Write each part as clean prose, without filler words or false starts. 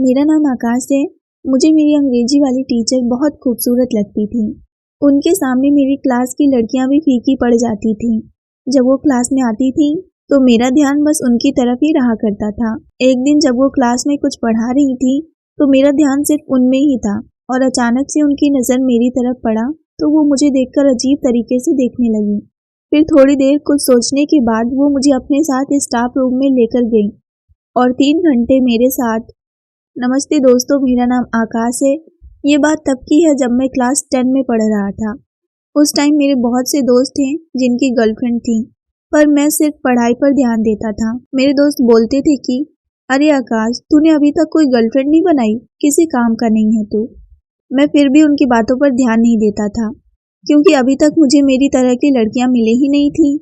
मेरा नाम आकाश है। मुझे मेरी अंग्रेजी वाली टीचर बहुत खूबसूरत लगती थी। उनके सामने मेरी क्लास की लड़कियां भी फीकी पड़ जाती थीं। जब वो क्लास में आती थीं तो मेरा ध्यान बस उनकी तरफ ही रहा करता था। एक दिन जब वो क्लास में कुछ पढ़ा रही थी तो मेरा ध्यान सिर्फ उनमें ही था और अचानक से उनकी नज़र मेरी तरफ पड़ा तो वो मुझे देखकर अजीब तरीके से देखने लगी। फिर थोड़ी देर कुछ सोचने के बाद वो मुझे अपने साथ स्टाफ रूम में लेकर गई और 3 घंटे मेरे साथ। नमस्ते दोस्तों, मेरा नाम आकाश है। ये बात तब की है जब मैं क्लास 10 में पढ़ रहा था। उस टाइम मेरे बहुत से दोस्त थे जिनकी गर्लफ्रेंड थी, पर मैं सिर्फ पढ़ाई पर ध्यान देता था। मेरे दोस्त बोलते थे कि अरे आकाश, तूने अभी तक कोई गर्लफ्रेंड नहीं बनाई, किसी काम का नहीं है तू। मैं फिर भी उनकी बातों पर ध्यान नहीं देता था, क्योंकि अभी तक मुझे मेरी तरह की लड़कियां मिले ही नहीं थी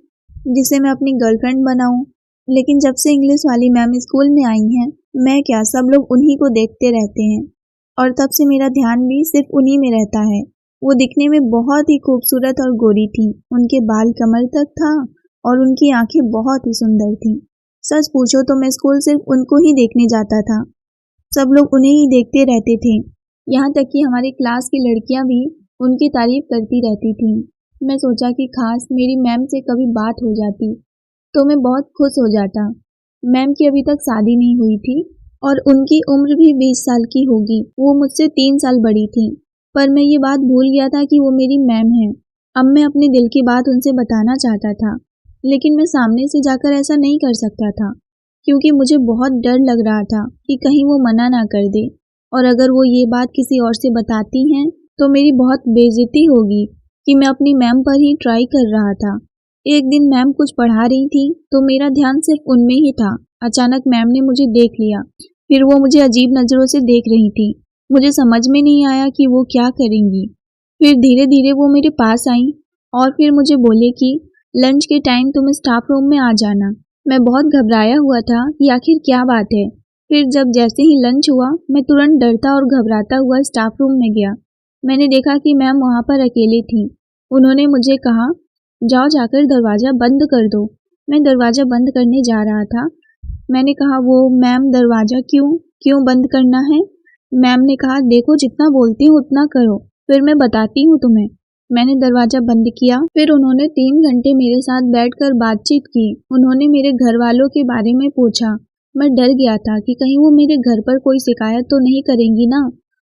जिसे मैं अपनी गर्लफ्रेंड बनाऊं। लेकिन जब से इंग्लिश वाली मैम स्कूल में आई हैं, मैं क्या, सब लोग उन्हीं को देखते रहते हैं और तब से मेरा ध्यान भी सिर्फ उन्हीं में रहता है। वो दिखने में बहुत ही खूबसूरत और गोरी थी। उनके बाल कमर तक था और उनकी आंखें बहुत ही सुंदर थीं। सच पूछो तो मैं स्कूल सिर्फ उनको ही देखने जाता था। सब लोग उन्हें ही देखते रहते थे, यहाँ तक कि हमारी क्लास की लड़कियां भी उनकी तारीफ करती रहती थीं। मैं सोचा कि खास मेरी मैम से कभी बात हो जाती तो मैं बहुत खुश हो जाता। मैम की अभी तक शादी नहीं हुई थी और उनकी उम्र भी 20 साल की होगी। वो मुझसे 3 साल बड़ी थी, पर मैं ये बात भूल गया था कि वो मेरी मैम है। अब मैं अपने दिल की बात उनसे बताना चाहता था, लेकिन मैं सामने से जाकर ऐसा नहीं कर सकता था, क्योंकि मुझे बहुत डर लग रहा था कि कहीं वो मना ना कर दे, और अगर वो ये बात किसी और से बताती हैं तो मेरी बहुत बेइज्जती होगी कि मैं अपनी मैम पर ही ट्राई कर रहा था। एक दिन मैम कुछ पढ़ा रही थी तो मेरा ध्यान सिर्फ उनमें ही था। अचानक मैम ने मुझे देख लिया। फिर वो मुझे अजीब नज़रों से देख रही थी। मुझे समझ में नहीं आया कि वो क्या करेंगी। फिर धीरे धीरे वो मेरे पास आई और फिर मुझे बोले कि लंच के टाइम तुम स्टाफ रूम में आ जाना। मैं बहुत घबराया हुआ था कि आखिर क्या बात है। फिर जब जैसे ही लंच हुआ, मैं तुरंत डरता और घबराता हुआ स्टाफ रूम में गया। मैंने देखा कि मैम वहाँ पर अकेली थी। उन्होंने मुझे कहा, जाओ जाकर दरवाज़ा बंद कर दो। मैं दरवाज़ा बंद करने जा रहा था। मैंने कहा, वो मैम दरवाज़ा क्यों बंद करना है? मैम ने कहा, देखो जितना बोलती हूँ उतना करो, फिर मैं बताती हूँ तुम्हें। मैंने दरवाज़ा बंद किया। फिर उन्होंने 3 घंटे मेरे साथ बैठकर बातचीत की। उन्होंने मेरे घर वालों के बारे में पूछा। मैं डर गया था कि कहीं वो मेरे घर पर कोई शिकायत तो नहीं करेंगी ना।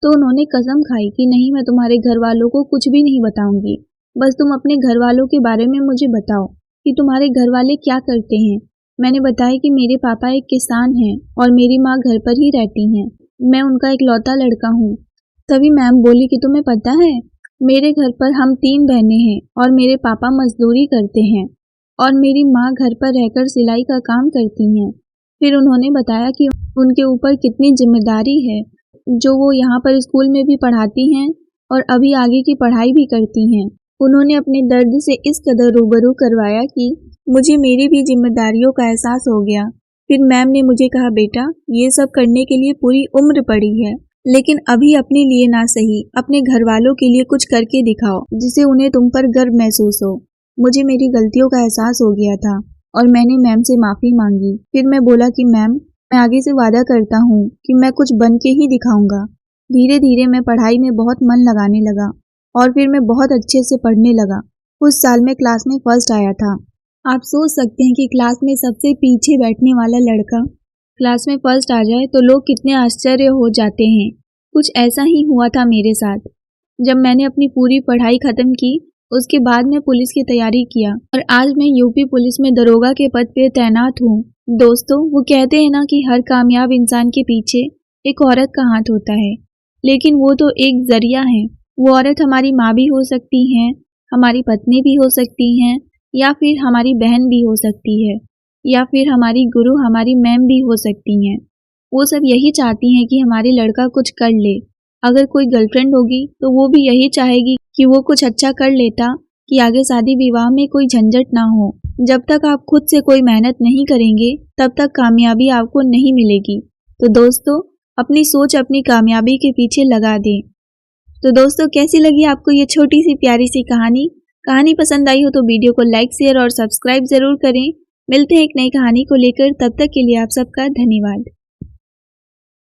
तो उन्होंने कसम खाई कि नहीं, मैं तुम्हारे घर वालों को कुछ भी नहीं बताऊंगी। बस तुम अपने घर वालों के बारे में मुझे बताओ कि तुम्हारे घर वाले क्या करते हैं। मैंने बताया कि मेरे पापा एक किसान हैं और मेरी माँ घर पर ही रहती हैं। मैं उनका इकलौता लड़का हूँ। तभी मैम बोली कि तुम्हें पता है, मेरे घर पर हम 3 बहनें हैं और मेरे पापा मजदूरी करते हैं और मेरी माँ घर पर रहकर सिलाई का काम करती हैं। फिर उन्होंने बताया कि उनके ऊपर कितनी जिम्मेदारी है, जो वो यहाँ पर स्कूल में भी पढ़ाती हैं और अभी आगे की पढ़ाई भी करती हैं। उन्होंने अपने दर्द से इस कदर रूबरू करवाया कि मुझे मेरी भी जिम्मेदारियों का एहसास हो गया। फिर मैम ने मुझे कहा, बेटा, ये सब करने के लिए पूरी उम्र पड़ी है, लेकिन अभी अपने लिए ना सही, अपने घर वालों के लिए कुछ करके दिखाओ जिससे उन्हें तुम पर गर्व महसूस हो। मुझे मेरी गलतियों का एहसास हो गया था और मैंने मैम से माफ़ी मांगी। फिर मैं बोला कि मैम, मैं आगे से वादा करता हूँ कि मैं कुछ बन के ही दिखाऊंगा। धीरे धीरे मैं पढ़ाई में बहुत मन लगाने लगा और फिर मैं बहुत अच्छे से पढ़ने लगा। उस साल मैं क्लास में फर्स्ट आया था। आप सोच सकते हैं कि क्लास में सबसे पीछे बैठने वाला लड़का क्लास में फर्स्ट आ जाए तो लोग कितने आश्चर्य हो जाते हैं। कुछ ऐसा ही हुआ था मेरे साथ। जब मैंने अपनी पूरी पढ़ाई ख़त्म की, उसके बाद मैं पुलिस की तैयारी किया और आज मैं यूपी पुलिस में दरोगा के पद पर तैनात हूँ। दोस्तों, वो कहते हैं ना कि हर कामयाब इंसान के पीछे एक औरत का हाथ होता है, लेकिन वो तो एक जरिया है। वो औरत हमारी माँ भी हो सकती हैं, हमारी पत्नी भी हो सकती हैं, या फिर हमारी बहन भी हो सकती है, या फिर हमारी गुरु, हमारी मैम भी हो सकती हैं। वो सब यही चाहती हैं कि हमारी लड़का कुछ कर ले। अगर कोई गर्लफ्रेंड होगी तो वो भी यही चाहेगी कि वो कुछ अच्छा कर लेता, कि आगे शादी विवाह में कोई झंझट ना हो। जब तक आप खुद से कोई मेहनत नहीं करेंगे तब तक कामयाबी आपको नहीं मिलेगी। तो दोस्तों, अपनी सोच अपनी कामयाबी के पीछे लगा दें। तो दोस्तों, कैसी लगी आपको ये छोटी सी प्यारी सी कहानी पसंद आई हो तो वीडियो को लाइक, शेयर और सब्सक्राइब जरूर करें। मिलते हैं एक नई कहानी को लेकर, तब तक के लिए आप सबका धन्यवाद।